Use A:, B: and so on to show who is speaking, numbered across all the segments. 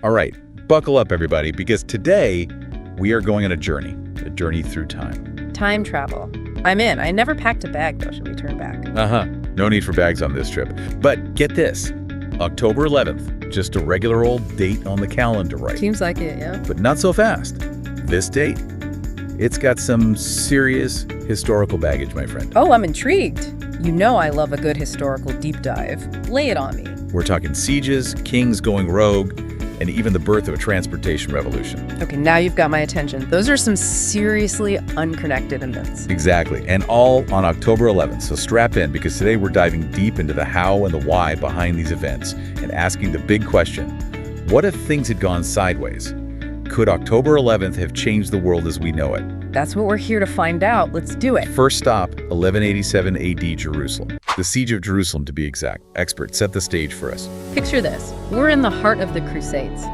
A: All right, buckle up, everybody, because today we are going on a journey through time.
B: Time travel. I'm in. I never packed a bag, though. Should we turn back?
A: No need for bags on this trip. But get this, October 11th, just a regular old date on the calendar, right?
B: Seems like it, yeah.
A: But not so fast. This date, it's got some serious historical baggage, my friend.
B: Oh, I'm intrigued. You know I love a good historical deep dive. Lay it on me.
A: We're talking sieges, kings going rogue, and even the birth of a transportation revolution.
B: Okay, now you've got my attention. Those are some seriously unconnected events.
A: Exactly, and all on October 11th, so strap in, because today we're diving deep into the how and the why behind these events and asking the big question, what if things had gone sideways? Could October 11th have changed the world as we know it?
B: That's what we're here to find out. Let's do it.
A: First stop, 1187 AD, Jerusalem. The Siege of Jerusalem, to be exact. Expert, set the stage for us.
B: Picture this. We're in the heart of the Crusades.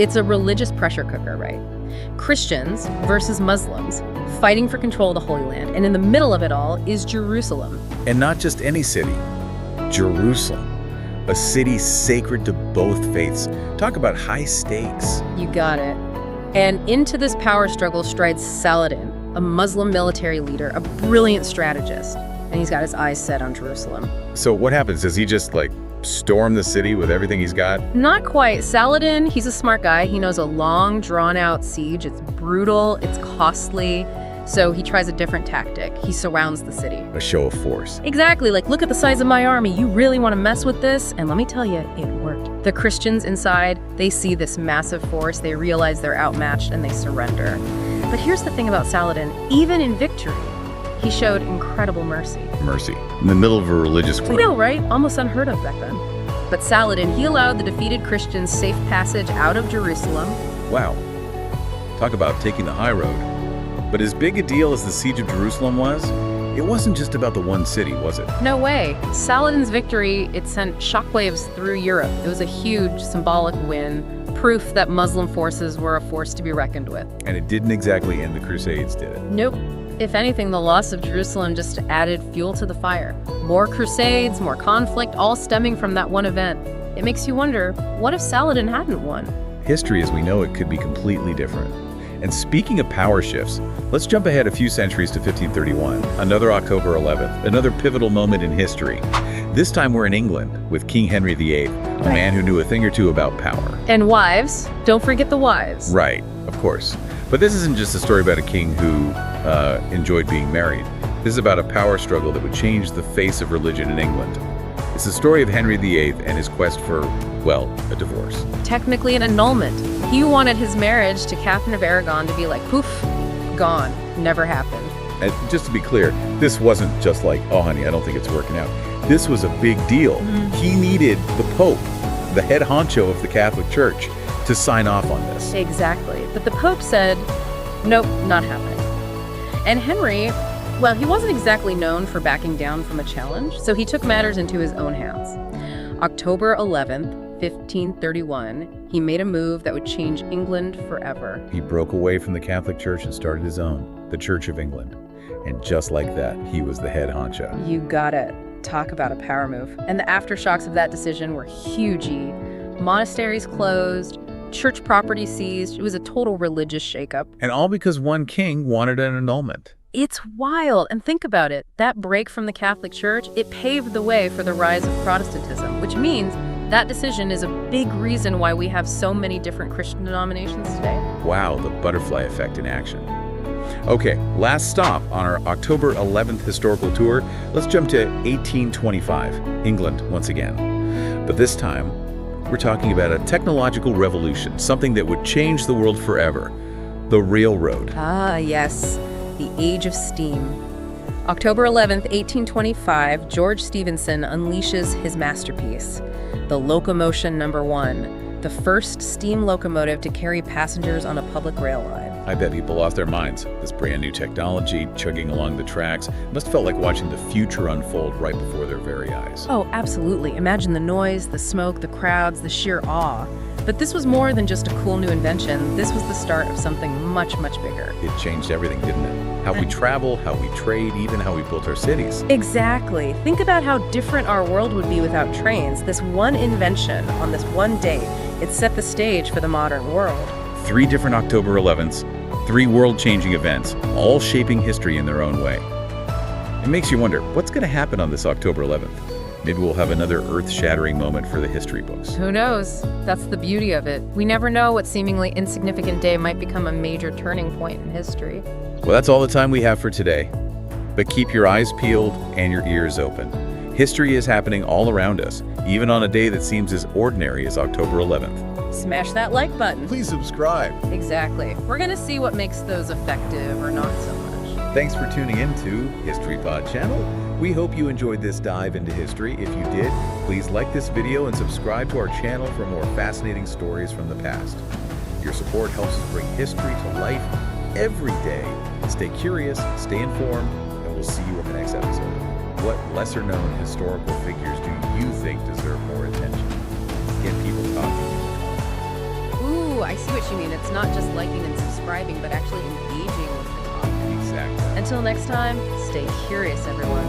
B: It's a religious pressure cooker, right? Christians versus Muslims fighting for control of the Holy Land. And in the middle of it all is Jerusalem.
A: And not just any city. Jerusalem. A city sacred to both faiths. Talk about high stakes.
B: You got it. And into this power struggle strides Saladin, a Muslim military leader, a brilliant strategist. And he's got his eyes set on Jerusalem.
A: So what happens? Does he just, storm the city with everything he's got?
B: Not quite. Saladin, he's a smart guy. He knows a long, drawn-out siege. It's brutal, it's costly. So he tries a different tactic. He surrounds the city.
A: A show of force.
B: Exactly. Look at the size of my army. You really want to mess with this? And let me tell you, it worked. The Christians inside, they see this massive force. They realize they're outmatched and they surrender. But here's the thing about Saladin. Even in victory, he showed incredible mercy.
A: Mercy. In the middle of a religious war.
B: I know, right? Almost unheard of back then. But Saladin, he allowed the defeated Christians safe passage out of Jerusalem.
A: Wow. Talk about taking the high road. But as big a deal as the Siege of Jerusalem was, it wasn't just about the one city, was it?
B: No way. Saladin's victory, it sent shockwaves through Europe. It was a huge symbolic win, proof that Muslim forces were a force to be reckoned with.
A: And it didn't exactly end the Crusades, did it?
B: Nope. If anything, the loss of Jerusalem just added fuel to the fire. More crusades, more conflict, all stemming from that one event. It makes you wonder, what if Saladin hadn't won?
A: History as we know it could be completely different. And speaking of power shifts, let's jump ahead a few centuries to 1531, another October 11th, another pivotal moment in history. This time we're in England with King Henry VIII, a man who knew a thing or two about power.
B: And wives. Don't forget the wives.
A: Right, of course. But this isn't just a story about a king who enjoyed being married. This is about a power struggle that would change the face of religion in England. It's the story of Henry VIII and his quest for, well, a divorce.
B: Technically an annulment. He wanted his marriage to Catherine of Aragon to be like, poof, gone, never happened.
A: And just to be clear, this wasn't just like, oh honey, I don't think it's working out. This was a big deal. He needed the Pope, the head honcho of the Catholic Church, to sign off on this.
B: Exactly. But the Pope said, nope, not happening. And Henry, well, he wasn't exactly known for backing down from a challenge, so he took matters into his own hands. October 11th, 1531, he made a move that would change England forever.
A: He broke away from the Catholic Church and started his own, the Church of England. And just like that, he was the head honcho.
B: You got it. Talk about a power move. And the aftershocks of that decision were huge. Monasteries closed, church property seized. It was a total religious shakeup.
A: And all because one king wanted an annulment.
B: It's wild. And think about it. That break from the Catholic Church, it paved the way for the rise of Protestantism, which means that decision is a big reason why we have so many different Christian denominations today.
A: Wow, the butterfly effect in action. Okay, last stop on our October 11th historical tour. Let's jump to 1825, England once again. But this time, we're talking about a technological revolution, something that would change the world forever. The railroad.
B: Ah, yes. The age of steam. October 11th, 1825, George Stephenson unleashes his masterpiece, the Locomotion No. 1, the first steam locomotive to carry passengers on a public rail line.
A: I bet people lost their minds. This brand new technology, chugging along the tracks, must have felt like watching the future unfold right before their very eyes.
B: Oh, absolutely. Imagine the noise, the smoke, the crowds, the sheer awe. But this was more than just a cool new invention. This was the start of something much, much bigger.
A: It changed everything, didn't it? How we travel, how we trade, even how we built our cities.
B: Exactly. Think about how different our world would be without trains. This one invention on this one day It set the stage for the modern world.
A: 3 different October 11ths, 3 world-changing events, all shaping history in their own way. It makes you wonder, what's going to happen on this October 11th? Maybe we'll have another earth-shattering moment for the history books.
B: Who knows? That's the beauty of it. We never know what seemingly insignificant day might become a major turning point in history.
A: Well, that's all the time we have for today. But keep your eyes peeled and your ears open. History is happening all around us, even on a day that seems as ordinary as October 11th.
B: Smash that like button.
A: Please subscribe.
B: Exactly. We're going to see what makes those effective or not so much.
A: Thanks for tuning in to History Pod channel. We hope you enjoyed this dive into history. If you did, please like this video and subscribe to our channel for more fascinating stories from the past. Your support helps us bring history to life every day. Stay curious, stay informed, and we'll see you in the next episode. What lesser-known historical figures do you think deserve more attention? Get people talking.
B: Ooh, I see what you mean. It's not just liking and subscribing, but actually engaging with the topic.
A: Exactly.
B: Until next time, stay curious, everyone.